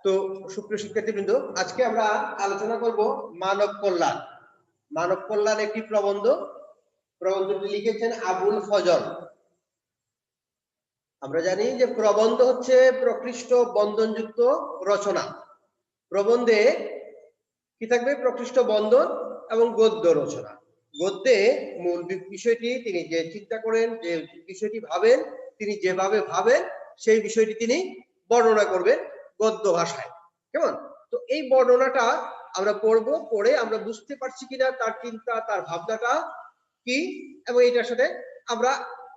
তো সুপ্রিয় শিক্ষার্থীবৃন্দ, আজকে আমরা আলোচনা করব মানব কল্যাণ। মানব কল্যাণ একটি প্রবন্ধ। প্রবন্ধটি লিখেছেন আবুল ফজল। আমরা জানি যে প্রবন্ধ হচ্ছে প্রকৃষ্ট বন্ধনযুক্ত রচনা। প্রবন্ধে কি থাকবে? প্রকৃষ্ট বন্ধন এবং গদ্য রচনা। গদ্যে মূল বিষয়টি তিনি যে চিন্তা করেন, যে বিষয়টি ভাবেন, তিনি যেভাবে ভাবেন সেই বিষয়টি তিনি বর্ণনা করবেন গদ্য ভাষায়। কেমন? তো এই বর্ণনাটা আমরা পড়বো, পড়ে আমরা বুঝতে পারছি কিনা তার চিন্তা, তার ভাবনাটা কি, এবং এটার সাথে আমরা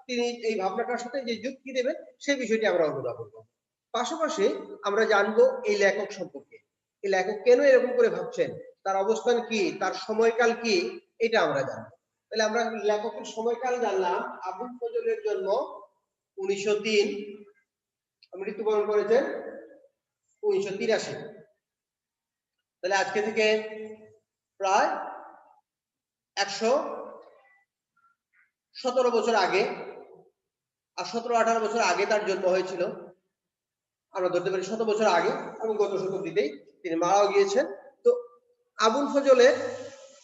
তিনি এই ভাবনাটার সাথে যে যুক্তি দেবেন সেই বিষয়টি আমরা অনুধাবন করব। পাশাপাশি আমরা জানবো এই লেখক সম্পর্কে। এই লেখক কেন এরকম করে ভাবছেন, তার অবস্থান কি, তার সময়কাল কি, এটা আমরা জানবো। তাহলে আমরা লেখকের সময়কাল জানলাম। আবুল ফজলের জন্ম 1903, মৃত্যুবরণ করেছেন 1983। তাহলে আজকে থেকে প্রায় 117 বছর আগে, আর 17-18 বছর আগে তার জন্ম হয়েছিল। আমরা ধরতে পারি 100 বছর আগে, এবং গত শতাব্দীতেই তিনি মারাও গিয়েছেন। তো আবুল ফজলের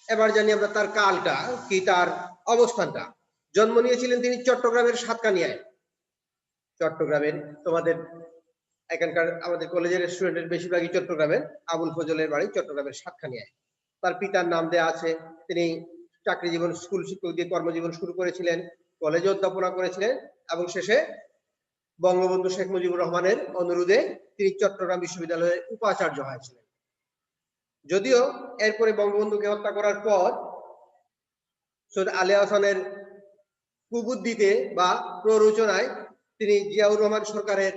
এবার জানি আমরা তার কালটা কি, তার অবস্থানটা। জন্ম নিয়েছিলেন তিনি চট্টগ্রামের সাতকানিয়ায়। চট্টগ্রামের, তোমাদের এখানকার আমাদের কলেজের স্টুডেন্টের বেশিরভাগই চট্টগ্রামের। আবুল ফজলের বাড়ি চট্টগ্রামের সাতকানিয়ায়। তার পিতার নাম দেয়া আছে। তিনি চাকরি জীবন, স্কুল শিক্ষক দিয়ে কর্মজীবন শুরু করেছিলেন, কলেজে অধ্যাপনা করেছিলেন, এবং শেষে বঙ্গবন্ধু শেখ মুজিবুর রহমানের অনুরোধে তিনি চট্টগ্রাম বিশ্ববিদ্যালয়ের উপাচার্য হয়েছিলেন। যদিও এরপরে বঙ্গবন্ধুকে হত্যা করার পর সৈয়দ আলী হাসানের কুবুদ্দিতে বা প্ররোচনায় তিনি জিয়াউর রহমান সরকারের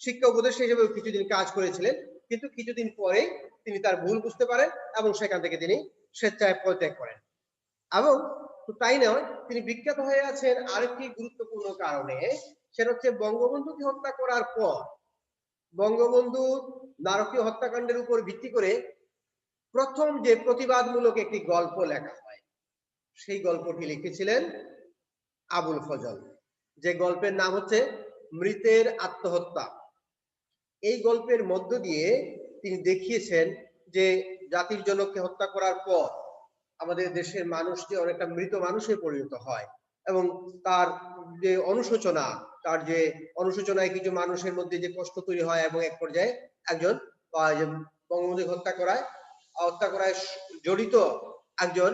শিক্ষা উপদেষ্টা হিসেবে কিছুদিন কাজ করেছিলেন, কিন্তু কিছুদিন পরে তিনি তার ভুল বুঝতে পারেন এবং সেখান থেকে তিনি স্বেচ্ছায় পদত্যাগ করেন। এবং তাই নয়, তিনি বিখ্যাত হয়ে আছেন আরেকটি গুরুত্বপূর্ণ কারণে। সেটা হচ্ছে বঙ্গবন্ধুকে হত্যা করার পর বঙ্গবন্ধু নারকীয় হত্যাকাণ্ডের উপর ভিত্তি করে প্রথম যে প্রতিবাদমূলক একটি গল্প লেখা হয়, সেই গল্পটি লিখেছিলেন আবুল ফজল, যে গল্পের নাম হচ্ছে মৃতের আত্মহত্যা। এই গল্পের মধ্য দিয়ে তিনি দেখিয়েছেন যে জাতির জনককে হত্যা করার পর আমাদের দেশের মানুষ যে অনেকটা মৃত মানুষে পরিণত হয়, এবং তার যে অনুশোচনা, তার যে অনুশোচনায় কিছু মানুষের মধ্যে যে কষ্ট তৈরি হয়, এবং এক পর্যায়ে একজন বঙ্গবন্ধু হত্যা করায় জড়িত একজন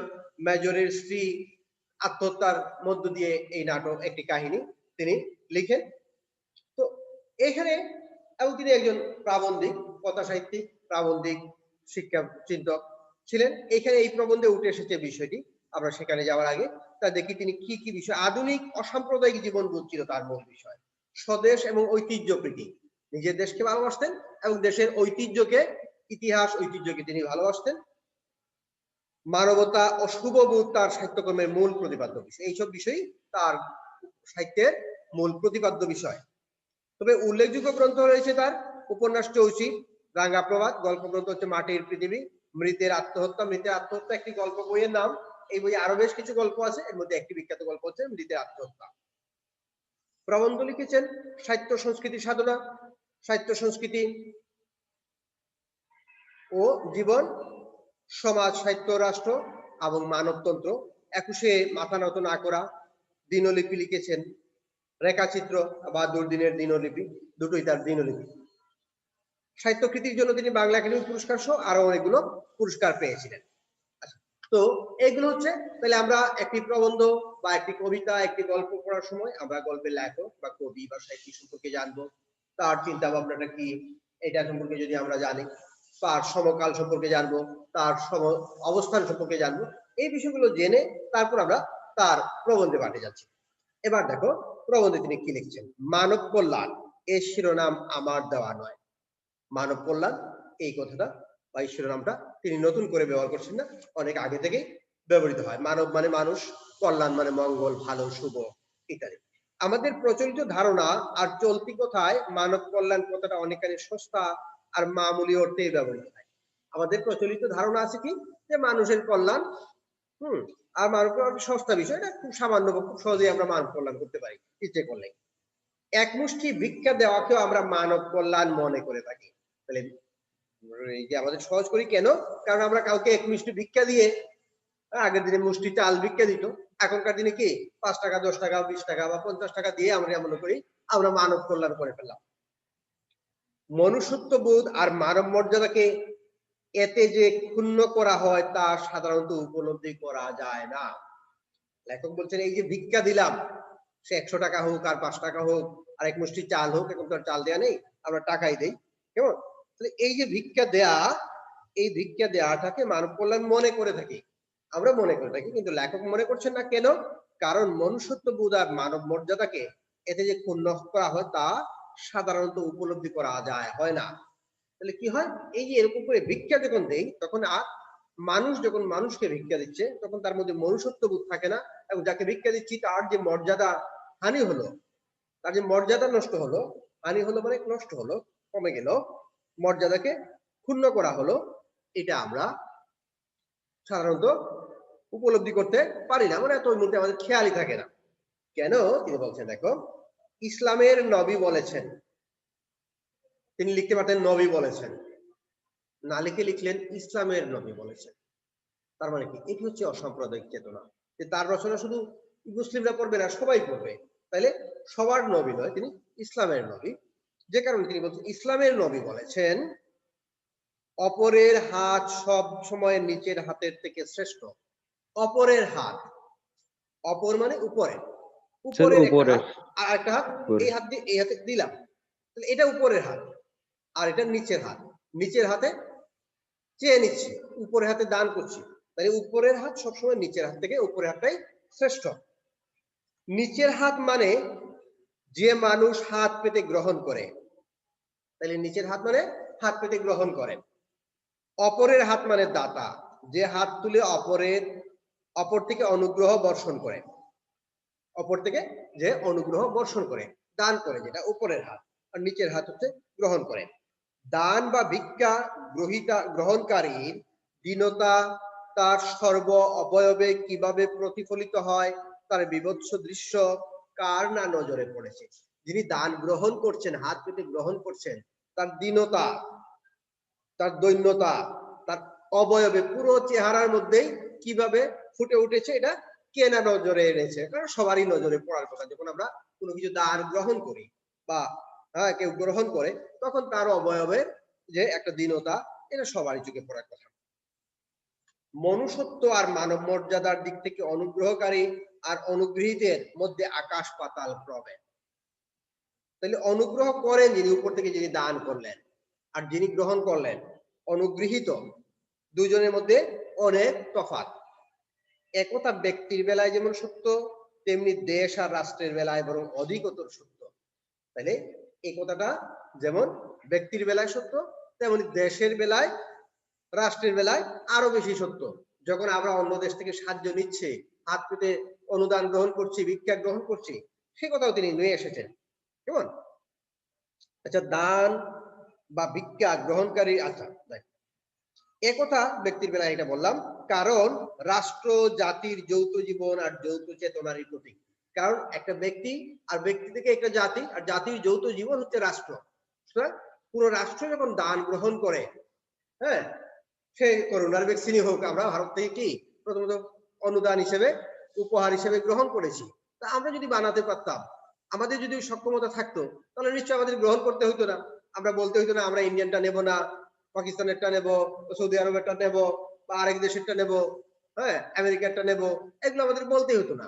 মেজরের স্ত্রী আত্মহত্যার মধ্য দিয়ে এই নাটক, একটি কাহিনী তিনি লিখেন। তো এখানে, এবং তিনি একজন প্রাবন্ধিক, কথা সাহিত্যিক, প্রাবন্ধিক, শিক্ষা চিন্তক ছিলেন। এখানে এই প্রবন্ধে উঠে এসেছে বিষয়টি। আমরা সেখানে যাওয়ার আগে তা দেখি তিনি কি কি বিষয়। আধুনিক অসাম্প্রদায়িক জীবনবোধ ছিল তার মূল বিষয়। স্বদেশ এবং ঐতিহ্য প্রীতি, নিজের দেশকে ভালোবাসতেন এবং দেশের ঐতিহ্যকে, ইতিহাস ঐতিহ্যকে তিনি ভালোবাসতেন। মানবতা ও শুভবোধ তার সাহিত্যকর্মের মূল প্রতিপাদ্য বিষয়। এইসব বিষয়ই তার সাহিত্যের মূল প্রতিপাদ্য বিষয়। তবে উল্লেখযোগ্য গ্রন্থ রয়েছে তার উপন্যাস চৌচি, রাঙ্গা প্রবাদ, গল্প গ্রন্থ হচ্ছে মাটির পৃথিবী, মৃতের আত্মহত্যা। মৃতের আত্মহত্যা একটি গল্প বইয়ের নাম। এই বইয়ে আরো বেশ কিছু গল্প আছে, এর মধ্যে একটি বিখ্যাত গল্প হচ্ছে মৃতের আত্মহত্যা। প্রবন্ধ লিখেছেন সাহিত্য সংস্কৃতি সাধনা, সাহিত্য সংস্কৃতি ও জীবন, সমাজ, সাহিত্য, রাষ্ট্র এবং মানবতন্ত্র, 21-এ মাথা নত না করা, দিনলিপি লিখেছেন, রেখাচিত্র বা দুর্দিনের দিনলিপি, দুটোই তার দিনলিপি। সাহিত্যকৃতির জন্য তিনি বাংলা একাডেমি পুরস্কার সহ আরো অনেকগুলো পুরস্কার পেয়েছিলেন। তো এগুলো হচ্ছে, তাহলে আমরা একটি প্রবন্ধ বা একটি কবিতা, একটি গল্প পড়ার সময় আমরা গল্পের লেখক বা কবি বা সাহিত্যিক সম্পর্কে জানবো, তার চিন্তা ভাবনাটা কি, এটা সম্পর্কে যদি আমরা জানি, তার সমকাল সম্পর্কে জানবো, তার অবস্থান সম্পর্কে জানবো। এই বিষয়গুলো জেনে তারপর আমরা তার প্রবন্ধে পাঠে যাচ্ছি। এবার দেখো প্রবন্ধে তিনি কি লিখছেন। মানব কল্যাণ, এর শিরোনাম আমার দেওয়া নয়। মানব কল্যাণ, এই কথাটা বা এই শিরোনামটা তিনি নতুন করে ব্যবহার করছেন না, অনেক আগে থেকেই ব্যবহৃত হয়। মানব মানে মানুষ, কল্যাণ মানে মঙ্গল, ভালো, শুভ ইত্যাদি। আমাদের প্রচলিত ধারণা আর চলতি কথায় মানব কল্যাণ কথাটা অনেকখানি সস্তা আর মামুলি অর্থেই ব্যবহৃত হয়। আমাদের প্রচলিত ধারণা আছে কি, যে মানুষের কল্যাণ, আর মানব কল্যাণ সস্তা বিষয়, এটা খুব সামান্য, খুব সহজেই আমরা মানব কল্যাণ করতে পারি ইচ্ছে করলে। এক মুষ্টি ভিক্ষা দেওয়াকেও আমরা মানব কল্যাণ মনে করে থাকি। তাহলে এই যে আমাদের সহজ করি কেন? কারণ আমরা কাউকে এক মিষ্টি ভিক্ষা দিয়ে, আগের দিনে মুষ্টি চাল ভিক্ষা দিত, এখনকার দিনে কি 5 টাকা 10 টাকা 20 টাকা বা 50 টাকা দিয়ে আমরা মনে করি আমরা মানব কল্যাণ করে ফেললাম। মনুষ্যত্ব বোধ আর মানব মর্যাদাকে এতে যে ক্ষুণ্ণ করা হয় তা সাধারণত উপলব্ধি করা যায় না। লেখক বলছেন এই যে ভিক্ষা দিলাম, সে 100 টাকা হোক আর 5 টাকা হোক আর এক মুষ্টি চাল হোক, এখন তো আর চাল দেয়া নেই, আমরা টাকাই দেই, কেমন? তাহলে এই যে ভিক্ষা দেয়া, এই ভিক্ষা দেওয়াটাকে মানব কল্যাণ মনে করে থাকি, আমরা মনে করে থাকি, কিন্তু লেখক মনে করছেন না কেন? কারণ মনুষ্যত্ব বোধ আর মানব মর্যাদাকে এতে যে ক্ষুণ্ণ করা হয় তা সাধারণত উপলব্ধি করা যায় হয় না। তাহলে কি হয়, এই যে এরকম করে ভিক্ষা যখন দেই, তখন আর মানুষ যখন মানুষকে ভিক্ষা দিচ্ছে তখন তার মধ্যে মনুষ্যত্ব বোধ থাকে না, এবং যাকে ভিক্ষা দিচ্ছি তার যে মর্যাদা হানি হলো, তার যে মর্যাদা নষ্ট হলো, হানি হলো মানে নষ্ট হলো, কমে গেল, মর্যাদাকে ক্ষুণ্ণ করা হলো, এটা আমরা সাধারণত উপলব্ধি করতে পারি না, মানে এত ওই মধ্যে আমাদের খেয়ালই থাকে না। কেন? তিনি বলছেন দেখো, ইসলামের নবী বলেছেন, তিনি লিখতে পারতেন নবী বলেছেন, না লিখে লিখলেন ইসলামের নবী বলেছেন। তার মানে কি? এটি হচ্ছে অসাম্প্রদায়িক চেতনা, যে তার রচনা শুধু মুসলিমরা পড়বে না, সবাই পড়বে। তাইলে সবার নবী নয়, তিনি ইসলামের নবী। যে কারণে তিনি বলছেন ইসলামের নবী বলেছেন, অপরের হাত সব সময় নিচের হাতের থেকে শ্রেষ্ঠ। অপরের হাত, অপর মানে উপরে, উপরের একটা হাত আর একটা হাত, এই হাত দিয়ে এই হাতে দিলাম, তাহলে এটা উপরের হাত, আর এটা নিচের হাত। নিচের হাতে চেয়ে নিচ্ছি, উপরের হাতে দান করছি, তাহলে উপরের হাত সবসময় নিচের হাত থেকে উপরের হাতটাই শ্রেষ্ঠ। নিচের হাত মানে যে মানুষ হাত পেতে গ্রহণ করে, তাহলে নিচের হাত মানে হাত পেতে গ্রহণ করে। অপরের হাত মানে দাতা, যে হাত তুলে অপর থেকে অনুগ্রহ বর্ষণ করে, অপর থেকে যে অনুগ্রহ বর্ষণ করে, দান করে, যেটা উপরের হাত। আর নিচের হাত হচ্ছে গ্রহণ করে। দান বা ভিক্ষা গ্রহণকারীর দীনতা তার সর্ব অবয়বে কিভাবে প্রতিফলিত হয় তার বিভৎস দৃশ্য কার না নজরে পড়েছে? যিনি দান গ্রহণ করছেন, হাত পেতে গ্রহণ করছেন, তার দীনতা, তার দৈন্যতা, তার অবয়বে পুরো চেহারার মধ্যেই কিভাবে ফুটে উঠেছে, এটা কে না নজরে এনেছে? কারণ সবারই নজরে পড়ার কথা, যখন আমরা কোনো কিছু দান গ্রহণ করি বা কেউ গ্রহণ করে, তখন তার অবয়বে যে একটা দীনতা, এটা সবারই চোখে পড়ার কথা। মনুষ্যত্ব আর মানব মর্যাদার দিক থেকে অনুগ্রহকারী আর অনুগৃহীতের মধ্যে আকাশ পাতাল প্রভেদ। তাহলে অনুগ্রহ করেন যিনি, উপর থেকে যিনি দান করলেন, আর যিনি গ্রহণ করলেন অনুগৃহীত, দুজনের মধ্যে অনেক তফাৎ। একথা ব্যক্তির বেলায় যেমন সত্য, তেমনি দেশ আর রাষ্ট্রের বেলায় বরং অধিকতর সত্য। তাহলে এই কথাটা যেমন ব্যক্তির বেলায় সত্য, তেমনি দেশের বেলায়, রাষ্ট্রের বেলায় আরো বেশি সত্য। যখন আমরা অন্য দেশ থেকে সাহায্য নিচ্ছি, হাত পেতে অনুদান গ্রহণ করছি, ভিক্ষা গ্রহণ করছি, সে কথাও তিনি নিয়ে এসেছেন। কেমন? আচ্ছা, দান বা ভিক্ষা গ্রহণকারী, আচ্ছা একথা ব্যক্তির বেলায় এটা বললাম, কারণ রাষ্ট্র জাতির যৌথ জীবন আর যৌথ চেতনারই প্রতীক। কারণ একটা ব্যক্তি আর ব্যক্তি থেকে একটা জাতি, আর জাতির যৌথ জীবন হচ্ছে রাষ্ট্র। পুরো রাষ্ট্র যখন দান গ্রহণ করে, হ্যাঁ, সে করোনার ভ্যাকসিনই হোক, আমরা ভারত থেকে কি প্রথমত অনুদান হিসেবে, উপহার হিসেবে গ্রহণ করেছি। তা আমরা যদি বানাতে পারতাম, আমাদের যদি সক্ষমতা থাকতো, তাহলে নিশ্চয়ই আমাদের গ্রহণ করতে হইতো না। আমরা বলতে হইতো না আমরা ইন্ডিয়ানটা নেব না, পাকিস্তানেরটা নেব, সৌদি আরবেরটা নেব, বা আরেক দেশেরটা নেব, হ্যাঁ, আমেরিকারটা নেব, এগুলো আমাদের বলতে হতো না।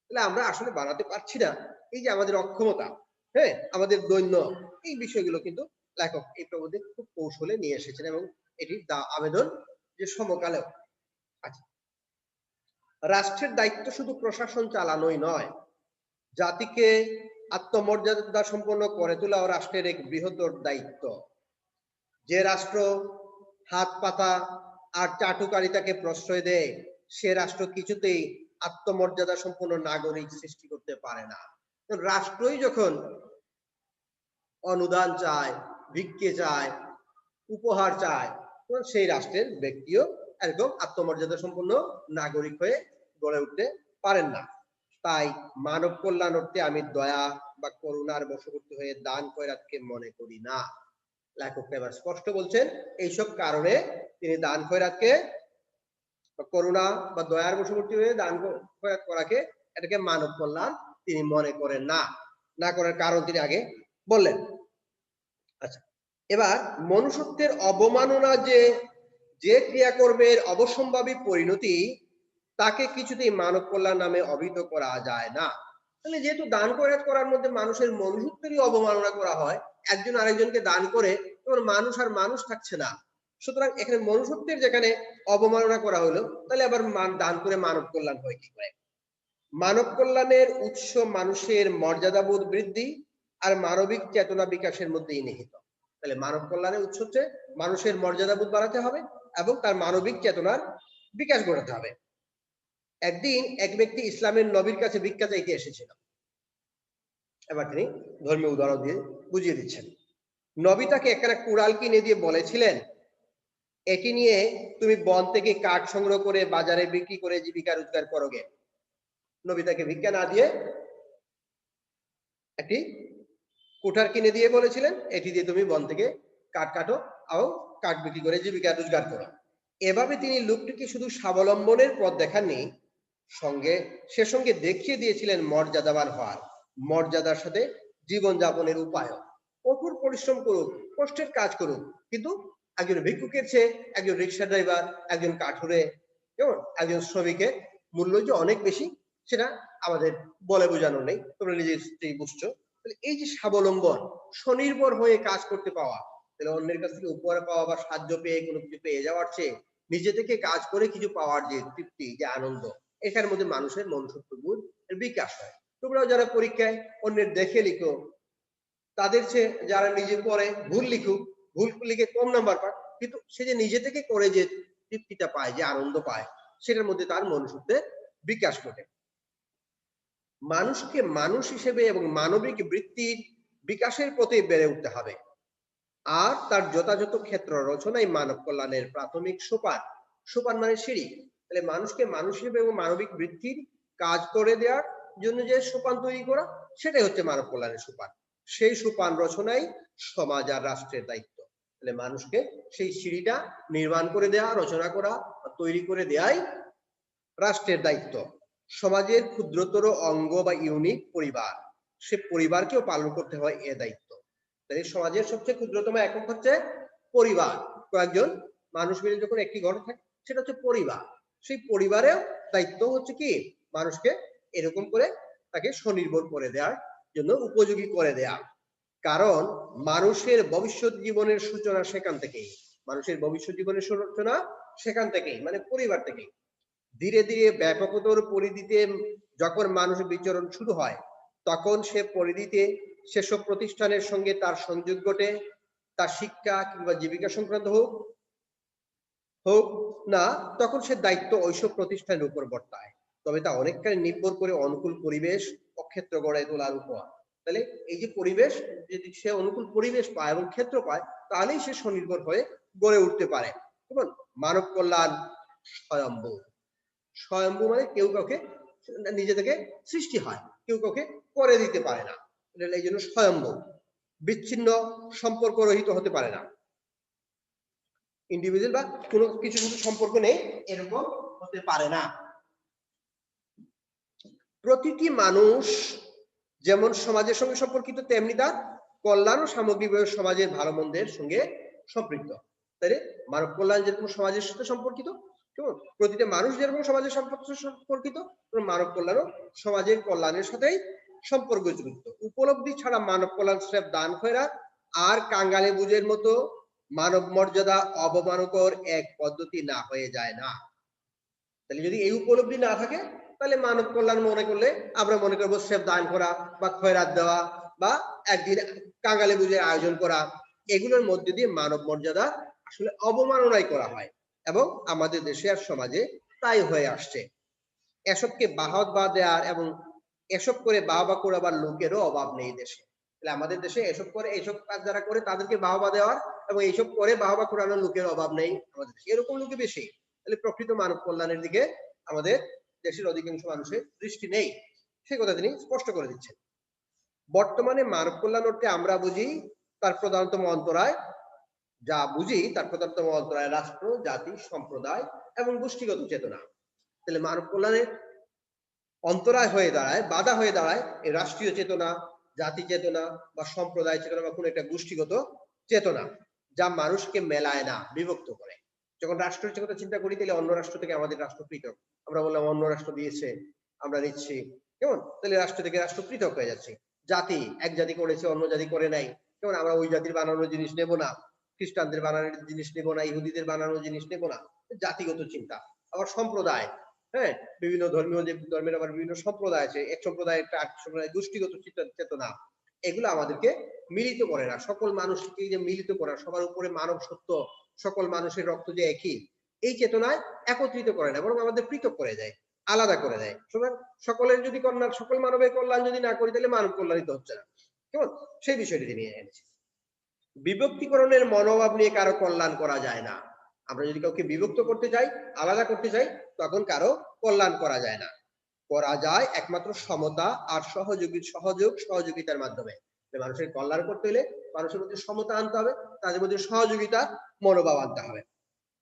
তাহলে আমরা আসলে বানাতে পারছি না, এই যে আমাদের অক্ষমতা, হ্যাঁ, আমাদের দৈন্য, এই বিষয়গুলো কিন্তু লেখক এই প্রবন্ধে খুব কৌশলে নিয়ে এসেছেন, এবং এটির আবেদন যে সমকালেও। আচ্ছা, রাষ্ট্রের দায়িত্ব শুধু প্রশাসন চালানোই নয়, জাতিকে আত্মমর্যাদা সম্পন্ন করে তোলাও রাষ্ট্রের এক বৃহত্তর দায়িত্ব। যে রাষ্ট্র হাত পাতা আর চাটুকারিতাকে প্রশ্রয় দেয়, সে রাষ্ট্র কিছুতেই আত্মমর্যাদা সম্পন্ন নাগরিক সৃষ্টি করতে পারে না। রাষ্ট্রই যখন অনুদান চায়, ভিক্ষে চায়, উপহার চায়, তখন সেই রাষ্ট্রের ব্যক্তিও এরকম আত্মমর্যাদা সম্পন্ন নাগরিক হয়ে গড়ে উঠতে পারেন না। তাই মানব কল্যাণ অর্থে আমি দয়া বা করুণার বশবর্তী হয়ে দান খয়রাতকে মনে করি না। লেখক এবার স্পষ্ট বলছেন এইসব কারণে তিনি দান খয়রাতকে, করুণা বা দয়ার বশবর্তী হয়ে দান খয়রাত করাকে এটাকে মানব কল্যাণ তিনি মনে করেন না। না করার কারণ তিনি আগে বললেন। আচ্ছা, এবার মনুষ্যত্বের অবমাননা যে ক্রিয়াকর্মের অবসম্ভাবী পরিণতি, তাকে কিছুতেই মানব কল্যাণ নামে অভিহিত করা যায় না। তাহলে যেহেতু দান খয়রাত করার মধ্যে মানুষের মনুষ্যত্বেরই অবমাননা করা হয়, একজন আরেকজনকে দান করে তখন মানুষ আর মানুষ থাকছে না। সুতরাং এখানে মনুষ্যত্বের যেখানে অবমাননা করা হলো, তাহলে আবার দান করে মানব কল্যাণ হয় কি করে? মানব কল্যাণের উৎস মানুষের মর্যাদাবোধ বৃদ্ধি আর মানবিক চেতনা বিকাশের মধ্যেই নিহিত। তাহলে মানব কল্যাণের উৎস হচ্ছে মানুষের মর্যাদাবোধ বাড়াতে হবে এবং তার মানবিক চেতনার বিকাশ ঘটাতে হবে। একদিন এক ব্যক্তি ইসলামের নবীর কাছে ভিক্ষা চাইতে এসেছিল। এবার তিনি ধর্মীয় উদাহরণ দিয়ে বুঝিয়ে দিচ্ছেন। নবী তাকে একখানা কুড়াল কিনে দিয়ে বলেছিলেন, এটি নিয়ে তুমি বন থেকে কাঠ সংগ্রহ করে বাজারে বিক্রি করে জীবিকা রোজগার করোগে। নবী তাকে ভিক্ষা না দিয়ে একটি কুঠার কিনে দিয়ে বলেছিলেন, এটি দিয়ে তুমি বন থেকে কাঠ কাটো এবং কাঠ বিক্রি করে জীবিকা রোজগার করো। এভাবে তিনি লোকটিকে শুধু স্বাবলম্বনের পথ দেখাননি, সে সঙ্গে দেখিয়ে দিয়েছিলেন মর্যাদাবান হওয়ার, মর্যাদার সাথে জীবনযাপনের উপায়। কঠোর পরিশ্রম করুক, কষ্টের কাজ করুক, কিন্তু একজন ভিক্ষুকের চেয়ে একজন রিক্সা ড্রাইভার, একজন কাঠুরে, কেমন একজন শ্রমিকের মূল্য যে অনেক বেশি, সেটা আমাদের বলে বোঝানো নেই, তোমরা নিজেই বুঝছো। এই যে স্বাবলম্বন, স্বনির্ভর হয়ে কাজ করতে পাওয়া, তাহলে অন্যের কাছ থেকে উপহার পাওয়া বা সাহায্য পেয়ে কোনো কিছু পেয়ে যাওয়ার চেয়ে নিজে থেকে কাজ করে কিছু পাওয়ার যে তৃপ্তি, যে আনন্দ, এটার মধ্যে মানুষের মনুষ্যত্ব বোধ এর বিকাশ হয়। তোমরাও যারা পরীক্ষায় অন্যের দেখে লিখো, তাদের চেয়ে যারা নিজে পড়ে ভুল লিখুক, ভুল লিখে কম নাম্বার পাক, কিন্তু সে যে নিজে থেকে করে যে তৃপ্তিটা পায়, যে আনন্দ পায়, সেটার মধ্যে তার মনুষ্যত্বের বিকাশ ঘটে। মানুষকে মানুষ হিসেবে এবং মানবিক বৃত্তির বিকাশের পথে বেড়ে উঠতে হবে। আর তার যথাযথ ক্ষেত্র রচনাই মানব কল্যাণের প্রাথমিক সোপান। সোপান মানে সিঁড়ি। তাহলে মানুষকে মানুষ হিসেবে এবং মানবিক বৃত্তির কাজ করে দেওয়ার জন্য যে সোপান তৈরি করা, সেটাই হচ্ছে মানব কল্যাণের সোপান। সেই সোপান রচনাই সমাজ আর রাষ্ট্রের দায়িত্ব। তাহলে মানুষকে সেই সিঁড়িটা নির্মাণ করে দেওয়া, রচনা করা, তৈরি করে দেওয়াই রাষ্ট্রের দায়িত্ব। সমাজের ক্ষুদ্রতর অঙ্গ বা ইউনিট পরিবার, সে পরিবারকেও পালন করতে হয় এ দায়িত্ব। তাই সমাজের সবচেয়ে ক্ষুদ্রতম একক হচ্ছে পরিবার। কয়েকজন মানুষ মিলে যখন একটি ঘর থাকে, সেটা হচ্ছে পরিবার। সেই পরিবারের দায়িত্ব হচ্ছে কি, মানুষকে এরকম করে তাকে স্বনির্ভর করে দেওয়ার জন্য উপযোগী করে দেয়া। কারণ মানুষের ভবিষ্যৎ জীবনের সূচনা সেখান থেকেই। মানুষের ভবিষ্যৎ জীবনের সূচনা সেখান থেকেই, মানে পরিবার থেকেই। ধীরে ধীরে ব্যাপকতর পরিধিতে যখন মানুষ বিচরণ শুরু হয়, তখন সে পরিধিতে সেসব প্রতিষ্ঠানের সঙ্গে তার সংযোগ ঘটে। তার শিক্ষা কিংবা জীবিকা সংক্রান্ত হোক হোক না, তখন সে দায়িত্ব ওইসব প্রতিষ্ঠানের উপর বর্তায়। তবে তা অনেকটাই নির্ভর করে অনুকূল পরিবেশ ও ক্ষেত্র গড়ে তোলার উপর। তাহলে এই যে পরিবেশ, যদি সে অনুকূল পরিবেশ পায় এবং ক্ষেত্র পায়, তাহলেই সে স্বনির্ভর হয়ে গড়ে উঠতে পারে। এবং মানব কল্যাণ স্বয়ম্ভু। স্বয়ম্ভু মানে কেউ কাউকে নিজে থেকে সৃষ্টি হয়, কেউ কাউকে করে দিতে পারে না। এই জন্য স্বয়ম্ভু, বিচ্ছিন্ন সম্পর্ক রহিত হতে পারে না। ইন্ডিভিজুয়াল বা কোনো কিছু সম্পর্ক নেই, এরকম হতে পারে না। প্রতিটি মানুষ যেমন সমাজের সঙ্গে সম্পর্কিত, তেমনি তার কল্যাণ ও সামগ্রিকভাবে সমাজের ভালো মন্দের সঙ্গে সম্পৃক্ত। তাই মানব কল্যাণ যেরকম সমাজের সাথে সম্পর্কিত, কেমন প্রতিটা মানুষ যেরকম সমাজের সম্পর্কিত, মানব কল্যাণও সমাজের কল্যাণের সাথেই সম্পর্কযুক্ত। উপলব্ধি ছাড়া মানব কল্যাণ স্রেফ দান খয়রাত আর কাঙ্গালে বুঝের মতো মানব মর্যাদা অবমানকর এক পদ্ধতি না হয়ে যায় না। তাহলে যদি এই উপলব্ধি না থাকে, তাহলে মানব কল্যাণ মনে করলে আমরা মনে করবো স্রেফ দান করা বা খয়রাত দেওয়া বা একদিন কাঙ্গালে বুঝের আয়োজন করা, এগুলোর মধ্যে দিয়ে মানব মর্যাদা আসলে অবমাননাই করা হয় এবং আমাদের দেশে আর সমাজে তাই হয়ে আসছে। এসবকে বাহবা দেওয়ার এবং এসব করে বাহবা করাবার লোকেরও অভাব নেই দেশে। তাহলে আমাদের দেশে এসব করে, এইসব কাজ যারা করে তাদেরকে বাহবা দেওয়ার এবং এইসব করে বাহবা করানোর লোকের অভাব নেই আমাদের দেশে, এরকম লোকে বেশি। তাহলে প্রকৃত মানব কল্যাণের দিকে আমাদের দেশের অধিকাংশ মানুষের দৃষ্টি নেই, সে কথা তিনি স্পষ্ট করে দিচ্ছেন। বর্তমানে মানব কল্যাণ অর্থে আমরা বুঝি তার প্রধানতম অন্তরায় যা বুঝি তার প্রধানতম অন্তরায় রাষ্ট্র, জাতি, সম্প্রদায় এবং গোষ্ঠীগত চেতনা। তাহলে মানব কল্যাণের অন্তরায় হয়ে দাঁড়ায়, বাধা হয়ে দাঁড়ায় এই রাষ্ট্রীয় চেতনা, জাতি চেতনা বা সম্প্রদায় চেতনা বা কোনো একটা গোষ্ঠীগত চেতনা, যা মানুষকে মেলায় না, বিভক্ত করে। যখন রাষ্ট্রের কথা চিন্তা করি তাহলে অন্য রাষ্ট্র থেকে আমাদের রাষ্ট্র পৃথক। আমরা বললাম অন্য রাষ্ট্র দিয়েছে, আমরা নিচ্ছি, কেমন? তাহলে রাষ্ট্র থেকে রাষ্ট্র পৃথক হয়ে যাচ্ছে। জাতি, এক জাতি করেছে অন্য জাতি করে নাই, কেমন? আমরা ওই জাতির বানানো জিনিস নেব না, খ্রিস্টানদের বানানোর জিনিস নেব না, ইহুদিদের বানানো জিনিস নেব না, জাতিগত চিন্তা। আবার সম্প্রদায়, হ্যাঁ, বিভিন্ন ধর্মীয় যে ধর্মের আবার বিভিন্ন সম্প্রদায় আছে, এক সম্প্রদায় একটা আরেক সম্প্রদায়, গোষ্ঠীগত চেতনা, এগুলো আমাদেরকে মিলিত করে না। সকল মানুষকে যে মিলিত করা, সবার উপরে মানব সত্য, সকল মানুষের রক্ত যে একই, এই চেতনায় একত্রিত করে না, বরং আমাদের পৃথক করে দেয়, আলাদা করে দেয়। সুতরাং সকলের যদি কল্যাণ, সকল মানবের কল্যাণ যদি না করি তাহলে মানব কল্যাণিত হচ্ছে না, কেমন? সেই বিষয়টি নিয়ে এনেছি। বিভক্তিকরণের মনোভাব নিয়ে কারো কল্যাণ করা যায় না। আমরা যদি কাউকে বিভক্ত করতে চাই, আলাদা করতে চাই, তখন কারো কল্যাণ করা যায় না। করা যায় একমাত্র সমতা আর সহযোগিতার মাধ্যমে। মানুষের কল্যাণ করতে হলে মানুষের মধ্যে সমতা আনতে হবে, তাদের মধ্যে সহযোগিতার মনোভাব আনতে হবে।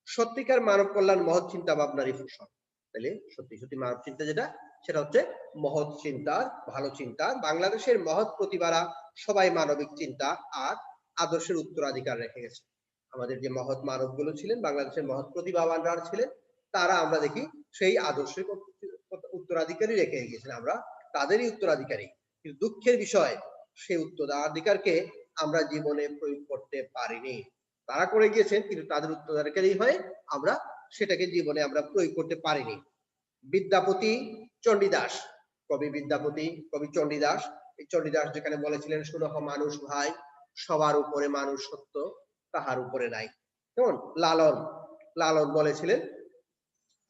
সত্যিকার মানব কল্যাণ মহৎ চিন্তা ভাবনারই ফসল। তাহলে সত্যি সত্যি মানব চিন্তা যেটা, সেটা হচ্ছে মহৎ চিন্তার, ভালো চিন্তা। বাংলাদেশের মহৎ প্রতিভারা সবাই মানবিক চিন্তা আর আদর্শের উত্তরাধিকার রেখে গেছে। আমাদের যে মহৎ মানবগুলো ছিলেন, বাংলাদেশের মহৎ প্রতিভাবানরা ছিলেন, তারা আমরা দেখি সেই আদর্শের উত্তরাধিকারী রেখে গিয়েছেন, আমরা তাদেরই উত্তরাধিকারী। কিন্তু দুঃখের বিষয়, সেই উত্তরাধিকারকে আমরা জীবনে প্রয়োগ করতে পারিনি। তারা করে গিয়েছেন, কিন্তু তাদের উত্তরাধিকারী হয়ে আমরা সেটাকে জীবনে আমরা প্রয়োগ করতে পারিনি। বিদ্যাপতি চণ্ডীদাস, কবি বিদ্যাপতি, কবি চণ্ডীদাস, এই চণ্ডীদাস যেখানে বলেছিলেন, শুনহ মানুষ ভাই, সবার উপরে মানুষ সত্য, তাহার উপরে নাই। কেমন? লালন, লালন বলেছিলেন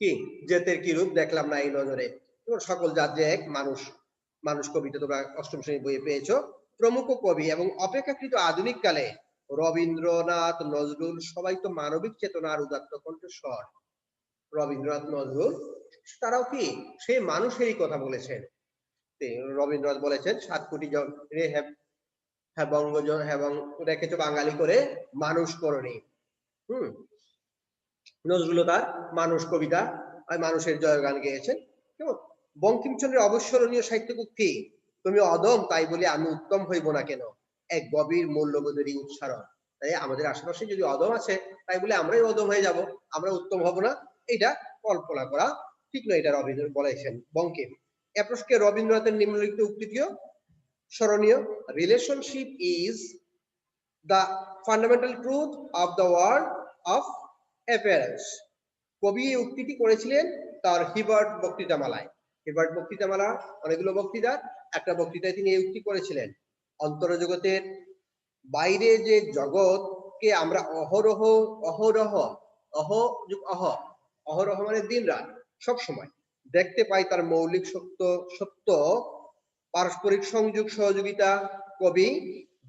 কি, জেতের কি রূপ দেখলাম না এই নজরে, সকল জাত যে এক, মানুষ, মানুষ কবিতা তোমরা অষ্টম শ্রেণী বইয়ে পেয়েছো। প্রমুখ কবি এবং অপেক্ষাকৃত আধুনিক কালে রবীন্দ্রনাথ, নজরুল সবাই তো মানবিক চেতনার উদাত্ত কণ্ঠস্বর। রবীন্দ্রনাথ, নজরুল তারাও কি সেই মানুষেরই কথা বলেছেন। রবীন্দ্রনাথ বলেছেন 7 কোটি জন রে হ্যাঁ বঙ্গজন, হ্যাঁ রেখেছো বাঙালি করে মানুষ করনি। নজরুল তার মানুষ কবিতা আর মানুষের জয়গান গেয়েছেন। কেমন? বঙ্কিমচন্দ্রের অবিস্মরণীয় সাহিত্য উক্তি, তুমি অদম তাই বলে আমি উত্তম হইব না কেন, এক গভীর মূল্যবোধেরই উচ্চারণ। তাই আমাদের আশেপাশে যদি অদম আছে, তাই বলে আমরাই অদম হয়ে যাব, আমরা উত্তম হব না, এটা কল্পনা করা ঠিক নয়। এটা রবীন্দ্রনাথ বলেছেন, বঙ্কিম। এ প্রসঙ্গে রবীন্দ্রনাথের নিম্নলিখিত উক্তিটিও স্মরণীয়, relationship is the fundamental truth of the world of appearance. কবি এই উক্তিটি করেছিলেন তার হিবার্ট বক্তৃতামালায়। হিবার্ট বক্তৃতামালা অনেকগুলো বক্তৃতার একটা বক্তৃতায় তিনি এই উক্তি করেছিলেন, অন্তরজগতের বাইরে যে জগৎকে আমরা অহরহ অহরহ অহ অহ অহরহ মানে দিন রাত সব সময় দেখতে পাই, তার মৌলিক সত্য পারস্পরিক সংযোগ সহযোগিতা, কবি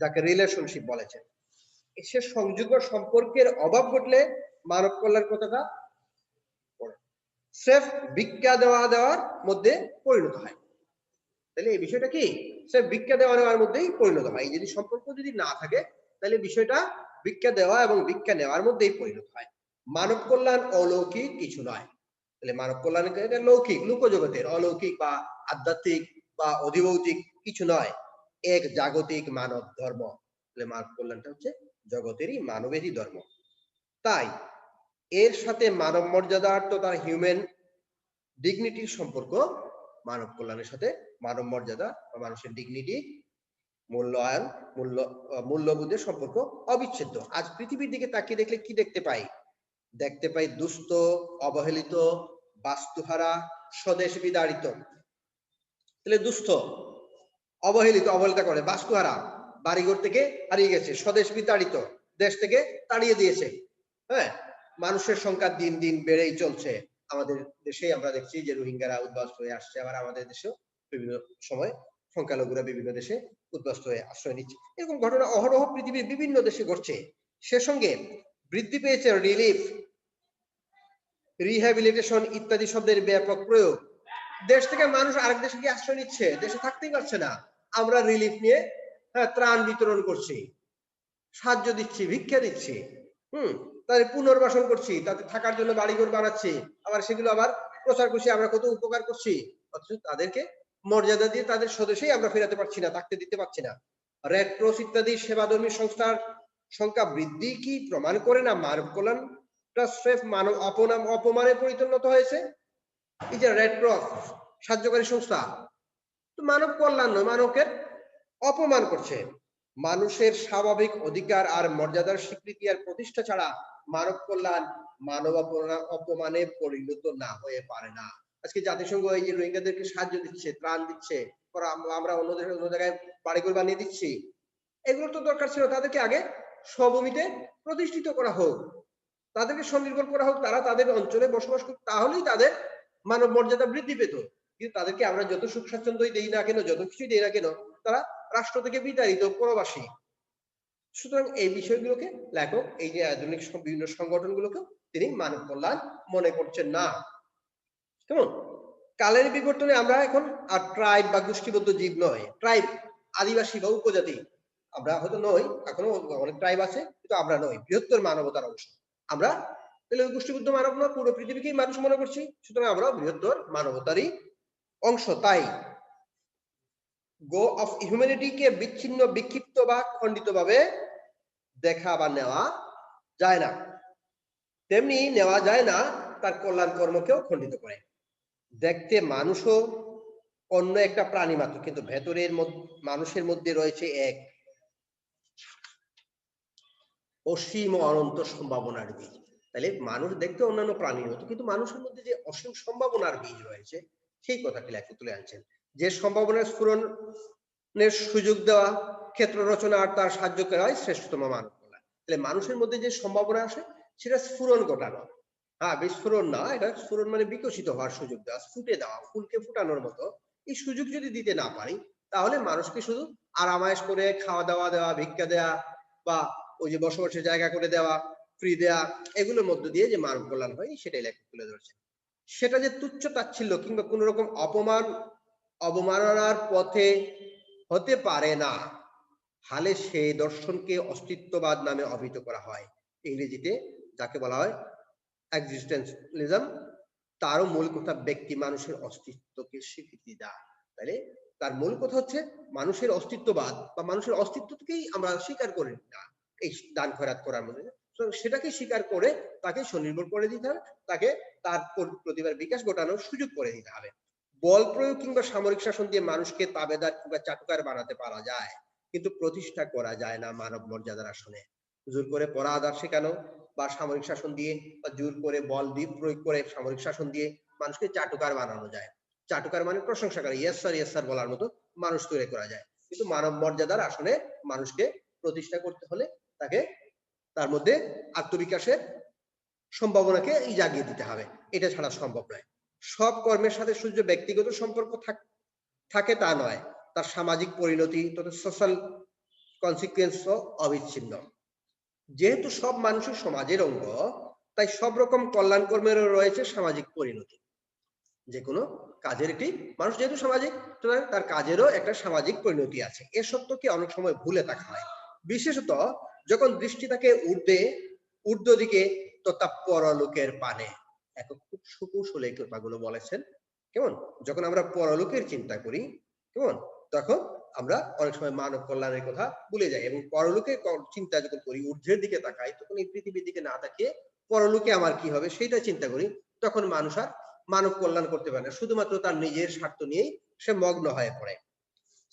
যাকে রিলেশনশিপ বলেছেন। সে সংযোগ বা সম্পর্কের অভাব ঘটলে মানব কল্যাণ কথাটা স্রেফ ভিক্ষা দেওয়ার মধ্যে পরিণত হয়। তাহলে এই বিষয়টা কি, স্রেফ ভিক্ষা দেওয়ার মধ্যেই পরিণত হয়। এই যদি সম্পর্ক যদি না থাকে, তাহলে বিষয়টা ভিক্ষা দেওয়া এবং ভিক্ষা নেওয়ার মধ্যেই পরিণত হয়। মানব কল্যাণ অলৌকিক কিছু নয়। তাহলে মানব কল্যাণ এটা লৌকিক, লোকজগতের, অলৌকিক বা আধ্যাত্মিক বা অধিভৌতিক কিছু নয়, এক জাগতিক মানব ধর্ম। তাহলে মানব কল্যাণটা হচ্ছে জগতেরই, মানবেরই ধর্ম। তাই এর সাথে মানব মর্যাদার তো তার হিউম্যান ডিগনিটির সম্পর্ক, মানব কল্যাণের সাথে মানব মর্যাদা বা মানুষের ডিগনিটি, মূল্যায়ন, মূল্যবোধের সম্পর্ক অবিচ্ছেদ্য। আজ পৃথিবীর দিকে তাকিয়ে দেখলে কি দেখতে পাই? দেখতে পাই দুস্থ, অবহেলিত, বাস্তুহারা, স্বদেশ বিতাড়িত। তাহলে দুস্থ, অবহেলিতা করে, বাস্তুহারা, বাড়িঘর থেকে হারিয়ে গেছে, স্বদেশ বিতাড়িত, দেশ থেকে তাড়িয়ে দিয়েছে। হ্যাঁ, মানুষের সংখ্যা দিন দিন বেড়েই চলছে। আমাদের দেশে আমরা দেখছি যে রোহিঙ্গারা উদ্বাস্ত হয়ে আসছে, আবার আমাদের দেশেও বিভিন্ন সময় সংখ্যালঘুরা বিভিন্ন দেশে উদ্বাস্ত হয়ে আশ্রয় নিচ্ছে। এরকম ঘটনা অহরহ পৃথিবীর বিভিন্ন দেশে ঘটছে। সে সঙ্গে বৃদ্ধি পেয়েছে রিলিফ, রিহ্যাবিলিটেশন ইত্যাদি শব্দের ব্যাপক প্রয়োগ। দেশ থেকে মানুষ আরেক দেশে গিয়ে আশ্রয় নিচ্ছে, দেশে থাকতেই পারছে না, আমরা রিলিফ নিয়ে ত্রাণ বিতরণ করছি, সাহায্য দিচ্ছি, ভিক্ষা দিচ্ছি। তাদের পুনর্বাসন করছি, তাদের থাকার জন্য বাড়িঘর বানাচ্ছি, আবার সেগুলো আবার প্রচার করছি, আমরা কত উপকার করছি, অথচ তাদেরকে মর্যাদা দিয়ে তাদের স্বদেশেই আমরা ফেরাতে পারছি না, থাকতে দিতে পারছি না। রেড ক্রস ইত্যাদি সেবাধর্মী সংস্থার সংখ্যা বৃদ্ধি কি প্রমাণ করে না মানব কল্যাণটা স্রেফ মানব অপমানে পরিণত হয়েছে? এই যে রেড ক্রস সাহায্যকারী সংস্থা, তো মানব কল্যাণ নয়, মানবকে অপমান করছে। মানুষের স্বাভাবিক অধিকার আর মর্যাদার স্বীকৃতি আর প্রতিষ্ঠা ছাড়া মানব কল্যাণ মানব অপমানে পরিণত না হয়ে পারে না। আজকে জাতিসংঘ এই যে রোহিঙ্গাদেরকে সাহায্য দিচ্ছে, ত্রাণ দিচ্ছে, আমরা অন্য জায়গায় বাড়িঘর বানিয়ে দিচ্ছি, এগুলো তো দরকার ছিল তাদেরকে আগে স্বভূমিতে প্রতিষ্ঠিত করা হোক, তাদেরকে স্বনির্ভর করা হোক, তারা তাদের অঞ্চলে বসবাস করুক, তাহলেই তাদের মানব মর্যাদা বৃদ্ধি পেত। কিন্তু তাদেরকে আমরা যত সুখ স্বাচ্ছন্দ্যই দেই না কেন, যত কিছুই দেই না কেন, তারা রাষ্ট্র থেকে বিতাড়িত, প্রবাসী। সুতরাং এই বিষয়গুলোকে লেখক এই যে আধুনিক বিভিন্ন সংগঠনগুলোকে তিনি মানব কল্যাণ মনে করছেন না। কেমন? কালের বিবর্তনে আমরা এখন আর ট্রাইব বা গোষ্ঠীবদ্ধ জীব নয়, ট্রাইব আদিবাসী বা উপজাতি আমরা হয়তো নই, এখনো অনেক ট্রাইব আছে, কিন্তু আমরা নই, বৃহত্তর মানবতার অংশ আমরা। তাহলে ওই গোষ্ঠীবদ্ধ মানব না, পুরো পৃথিবীকেই মানুষ মনে করছি, সুতরাং আমরা বৃহত্তর মানবতারই অংশ। তাই গো অফ হিউম্যানিটিকে বিচ্ছিন্ন, বিক্ষিপ্ত বা খণ্ডিত ভাবে দেখা বা নেওয়া যায় না, তেমনি নেওয়া যায় না তার কল্যাণ কর্মকেও খণ্ডিত করে। দেখতে মানুষও অন্য একটা প্রাণী মাত্র, কিন্তু ভেতরের মানুষের মধ্যে রয়েছে এক অসীম অনন্ত সম্ভাবনার বীজ। তাহলে মানুষ দেখতে অন্যান্য প্রাণীর মতো, কিন্তু মানুষের মধ্যে যে অসীম সম্ভাবনার বীজ রয়েছে সেই কথাটি লেখক তুলে আনছেন। যে সম্ভাবনার স্ফুরণের সুযোগ দেওয়া, ক্ষেত্র রচনা আর তার সাহায্য করা হয় শ্রেষ্ঠতম মানব কল্যাণ। তাহলে মানুষের মধ্যে যে সম্ভাবনা আসে সেটা স্ফুরণ ঘটানো, বিস্ফোরণ না, এটা স্ফুরণ মানে বিকশিত হওয়ার সুযোগ দেওয়া, ফুটে দেওয়া, ফুলকে ফুটানোর মতো এই সুযোগ যদি দিতে না পারি, তাহলে মানুষকে শুধু আরামায়েশ করে খাওয়া দাওয়া দেওয়া, ভিক্ষা দেওয়া, বা ওই যে বসবাসের জায়গা করে দেওয়া, ফ্রি দেওয়া, এগুলোর মধ্য দিয়ে যে মানব কল্যাণ হয় সেটাই লেখক তুলে ধরছে। সেটা যে তুচ্ছ তাচ্ছিল্য কিংবা কোন রকম অবমাননার পথে হতে পারে না, হালে সেই দর্শনকে অস্তিত্ববাদ নামে অভিহিত করা হয়, ইংরেজিতে যাকে বলা হয় এক্সিস্টেন্সিয়ালিজম। তারও মূল কথা ব্যক্তি মানুষের অস্তিত্বকে স্বীকৃতি দেয়। তাহলে তার মূল কথা হচ্ছে মানুষের অস্তিত্ববাদ বা মানুষের অস্তিত্বকেই আমরা স্বীকার করি না এই দান খয়রাত করার মধ্যে, সেটাকে স্বীকার করে তাকে স্বনির্ভর করে দিতে হবে, তাকে তার প্রতিভার বিকাশ ঘটানোর সুযোগ করে দিতে হবে। বল প্রয়োগ কিংবা সামরিক শাসন দিয়ে মানুষকে তাবেদার কিংবা চাটুকার বানাতে পারা যায়, কিন্তু প্রতিষ্ঠা করা যায় না মানব মর্যাদার আসনে। জোর করে পড়া আদার শেখানো বা সামরিক শাসন দিয়ে বা জোর করে বল দিয়ে প্রয়োগ করে সামরিক শাসন দিয়ে মানুষকে চাটুকার বানানো যায়। চাটুকার মানে প্রশংসাকারী, ইয়েস স্যার বলার মতো মানুষ তৈরি করা যায়, কিন্তু মানব মর্যাদার আসনে মানুষকে প্রতিষ্ঠা করতে হলে তাকে তার মধ্যে আত্মবিকাশের সম্ভাবনাকে জাগিয়ে দিতে হবে, এটা ছাড়া সম্ভব নয়। সব কর্মের সাথে সূর্য ব্যক্তিগত সম্পর্ক থাকে তা নয়, তার সামাজিক পরিণতি তথা সোশ্যাল কনসিকুয়েন্সও অবিচ্ছিন্ন। যেহেতু সব মানুষের সমাজের অঙ্গ, তাই সব রকম কল্যাণ কর্মেরও রয়েছে সামাজিক পরিণতি। যে কোনো কাজের একটি, মানুষ যেহেতু সামাজিক, তার কাজেরও একটা সামাজিক পরিণতি আছে। এ সত্যকে অনেক সময় ভুলে থাকা হয়, বিশেষত যখন দৃষ্টি থাকে ঊর্ধ্ব দিকে তথা পরলোকের পানে। এখন খুব সুকৌশলে কথাগুলো বলেছেন। কেমন? যখন আমরা পরলোকের চিন্তা করি, কেমন, তখন আমরা অনেক সময় মানব কল্যাণের কথা ভুলে যাই, এবং পরলোকের চিন্তা যখন করি, ঊর্ধ্বের দিকে তাকাই, তখন এই পৃথিবীর দিকে না তাকিয়ে পরলোকে আমার কি হবে সেটা চিন্তা করি, তখন মানুষ আর মানব কল্যাণ করতে পারে না, শুধুমাত্র তার নিজের স্বার্থ নিয়েই সে মগ্ন হয়ে পড়ে।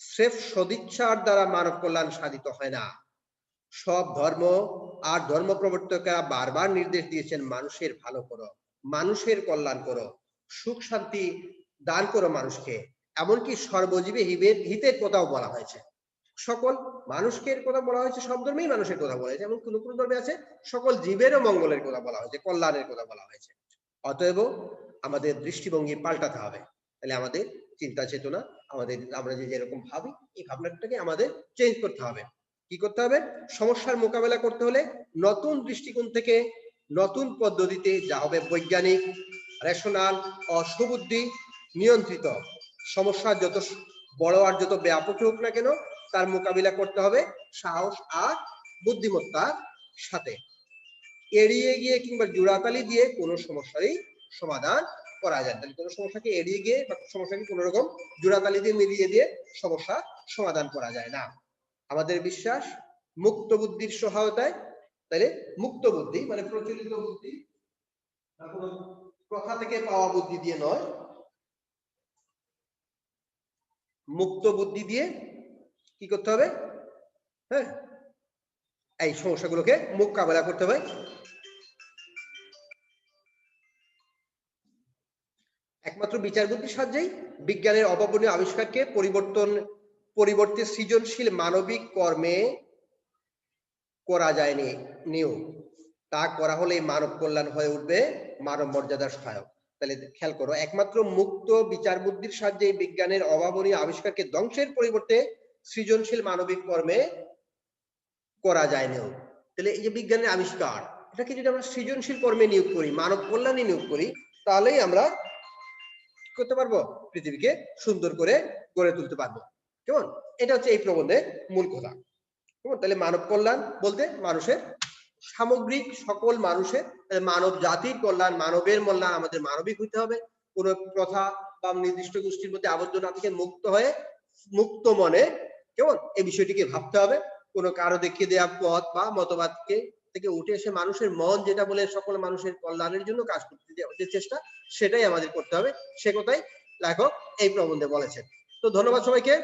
স্রেফ সদিচ্ছার দ্বারা মানব কল্যাণ সাধিত হয় না। সব ধর্ম আর ধর্ম প্রবর্তকেরা বারবার নির্দেশ দিয়েছেন মানুষের ভালো করো, মানুষের কল্যাণ করো, সুখ শান্তি দান করো মানুষকে। এমনকি সর্বজীবে হিতের কথাও বলা হয়েছে, সকল মানুষকে কথা বলা হয়েছে, সব ধর্মেই মানুষের কথা বলা হয়েছে, এবং কোন কোন ধর্মে আছে সকল জীবেরও মঙ্গলের কথা বলা হয়েছে, কল্যাণের কথা বলা হয়েছে। অতএব আমাদের দৃষ্টিভঙ্গি পাল্টাতে হবে। তাহলে আমাদের চিন্তা চেতনা, আমরা যেরকম ভাবি, এই ভাবনাটাকে আমাদের চেঞ্জ করতে হবে। কি করতে হবে? সমস্যার মোকাবেলা করতে হলে নতুন দৃষ্টিকোণ থেকে, নতুন পদ্ধতিতে, যা হবে বৈজ্ঞানিক, রেশনাল, সুবুদ্ধি নিয়ন্ত্রিত। সমস্যা যত বড় আর যত ব্যাপক হোক না কেন, তার মোকাবিলা করতে হবে সাহস আর বুদ্ধিমত্তার সাথে। এড়িয়ে গিয়ে কিংবা জোড়াতালি দিয়ে কোনো সমস্যারই সমাধান করা যায়। তাহলে কোনো সমস্যাকে এড়িয়ে গিয়ে বা সমস্যাকে কোনো রকম জোড়াতালি দিয়ে মিলিয়ে দিয়ে সমস্যা সমাধান করা যায় না। আমাদের বিশ্বাস মুক্ত বুদ্ধির সহায়তায়, তাহলে মুক্ত বুদ্ধি মানে প্রচলিত বুদ্ধি, কোনো প্রথা থেকে পাওয়া বুদ্ধি দিয়ে নয়, মুক্ত বুদ্ধি দিয়ে কি করতে হবে, হ্যাঁ, এই সমস্যাগুলোকে মোকাবেলা করতে হবে। একমাত্র বিচার বুদ্ধির সাহায্যেই বিজ্ঞানের অভাবনীয় আবিষ্কারকে পরিবর্তে সৃজনশীল মানবিক কর্মে করা যায়নি নিও, তা করা হলে মানব কল্যাণ হয়ে উঠবে মানব মর্যাদার সহায়ক। তাহলে খেয়াল করো, একমাত্র মুক্ত বিচার বুদ্ধির সাহায্যে বিজ্ঞানের অভাবনীয় আবিষ্কারকে ধ্বংসের পরিবর্তে সৃজনশীল মানবিক কর্মে করা যায় নিও। তাহলে এই যে বিজ্ঞানের আবিষ্কার, এটাকে যদি আমরা সৃজনশীল কর্মে নিয়োগ করি, মানব কল্যাণে নিয়োগ করি, তাহলেই আমরা করতে পারবো, পৃথিবীকে সুন্দর করে গড়ে তুলতে পারবো। কেমন? এটা হচ্ছে এই প্রবন্ধের মূল কথা। কেমন? তাহলে মানব কল্যাণ বলতে মানুষের সামগ্রিক সকল মানুষের, মানব জাতির কল্যাণ, মানবের কল্যাণ, আমাদের মানবিক হইতে হবে, কোন প্রথা বা নির্দিষ্ট গোষ্ঠীর মধ্যে আবদ্ধ না থেকে মুক্ত হয়ে মুক্ত মনে, কেমন, এই বিষয়টিকে ভাবতে হবে। কোনো কারো দেখিয়ে দেওয়া পথ বা মতবাদকে থেকে উঠে এসে মানুষের মন যেটা বলে সকল মানুষের কল্যাণের জন্য কাজ করতে যে চেষ্টা, সেটাই আমাদের করতে হবে। সে কথাই লেখক এই প্রবন্ধে বলেছেন। তো ধন্যবাদ সবাইকে।